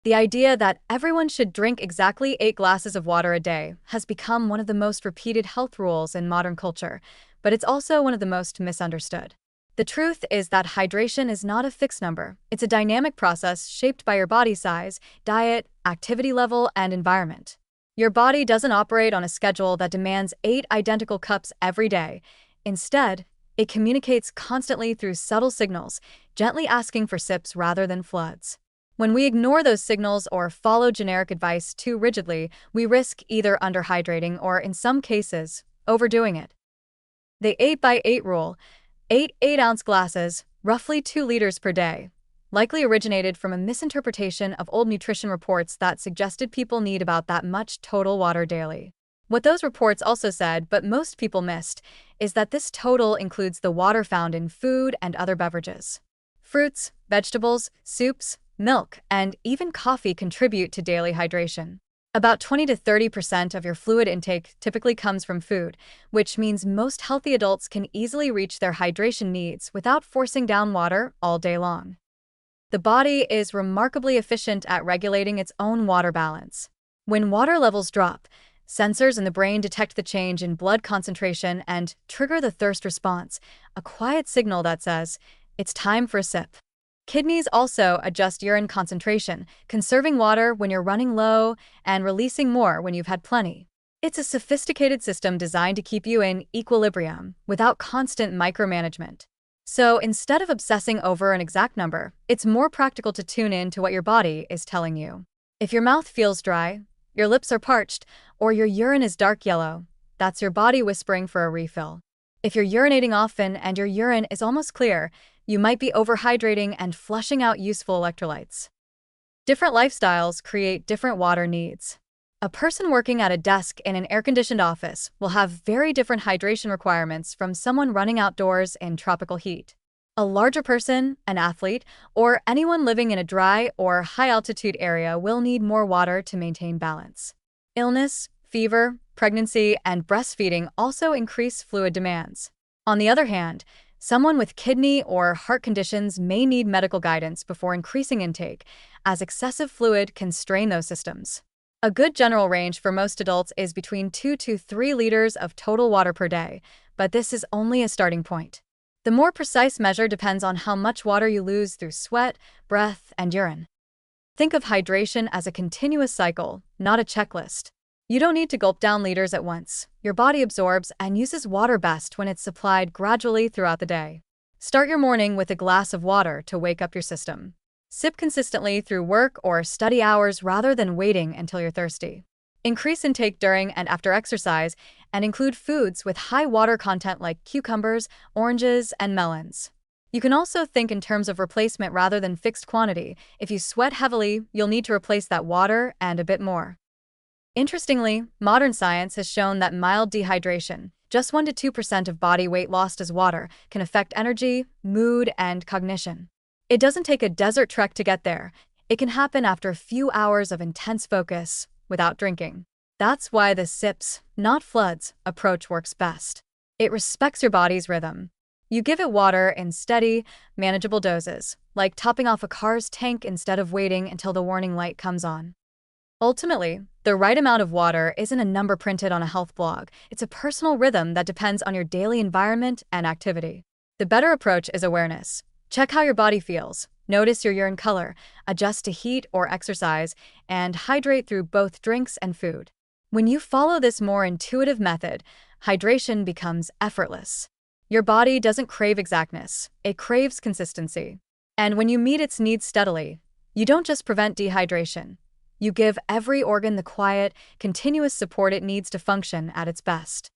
The idea that everyone should drink exactly 8 glasses of water a day has become one of the most repeated health rules in modern culture, but it's also one of the most misunderstood. The truth is that hydration is not a fixed number. It's a dynamic process shaped by your body size, diet, activity level, and environment. Your body doesn't operate on a schedule that demands 8 identical cups every day. Instead, it communicates constantly through subtle signals, gently asking for sips rather than floods. When we ignore those signals or follow generic advice too rigidly, we risk either underhydrating or, in some cases, overdoing it. The 8 by 8 rule, 8 8-ounce glasses, roughly 2 liters per day, likely originated from a misinterpretation of old nutrition reports that suggested people need about that much total water daily. What those reports also said, but most people missed, is that this total includes the water found in food and other beverages. Fruits, vegetables, soups, milk, and even coffee contribute to daily hydration. About 20 to 30% of your fluid intake typically comes from food, which means most healthy adults can easily reach their hydration needs without forcing down water all day long. The body is remarkably efficient at regulating its own water balance. When water levels drop, sensors in the brain detect the change in blood concentration and trigger the thirst response, a quiet signal that says, "It's time for a sip." Kidneys also adjust urine concentration, conserving water when you're running low and releasing more when you've had plenty. It's a sophisticated system designed to keep you in equilibrium without constant micromanagement. So instead of obsessing over an exact number, it's more practical to tune in to what your body is telling you. If your mouth feels dry, your lips are parched, or your urine is dark yellow, that's your body whispering for a refill. If you're urinating often and your urine is almost clear, you might be overhydrating and flushing out useful electrolytes. Different lifestyles create different water needs. A person working at a desk in an air-conditioned office will have very different hydration requirements from someone running outdoors in tropical heat. A larger person, an athlete, or anyone living in a dry or high-altitude area will need more water to maintain balance. Illness, fever, pregnancy, and breastfeeding also increase fluid demands. On the other hand, someone with kidney or heart conditions may need medical guidance before increasing intake, as excessive fluid can strain those systems. A good general range for most adults is between 2 to 3 liters of total water per day, but this is only a starting point. The more precise measure depends on how much water you lose through sweat, breath, and urine. Think of hydration as a continuous cycle, not a checklist. You don't need to gulp down liters at once. Your body absorbs and uses water best when it's supplied gradually throughout the day. Start your morning with a glass of water to wake up your system. Sip consistently through work or study hours rather than waiting until you're thirsty. Increase intake during and after exercise and include foods with high water content like cucumbers, oranges, and melons. You can also think in terms of replacement rather than fixed quantity. If you sweat heavily, you'll need to replace that water and a bit more. Interestingly, modern science has shown that mild dehydration, just 1 to 2% of body weight lost as water, can affect energy, mood, and cognition. It doesn't take a desert trek to get there. It can happen after a few hours of intense focus without drinking. That's why the sips, not floods, approach works best. It respects your body's rhythm. You give it water in steady, manageable doses, like topping off a car's tank instead of waiting until the warning light comes on. Ultimately, the right amount of water isn't a number printed on a health blog. It's a personal rhythm that depends on your daily environment and activity. The better approach is awareness. Check how your body feels, notice your urine color, adjust to heat or exercise, and hydrate through both drinks and food. When you follow this more intuitive method, hydration becomes effortless. Your body doesn't crave exactness, it craves consistency. And when you meet its needs steadily, you don't just prevent dehydration. You give every organ the quiet, continuous support it needs to function at its best.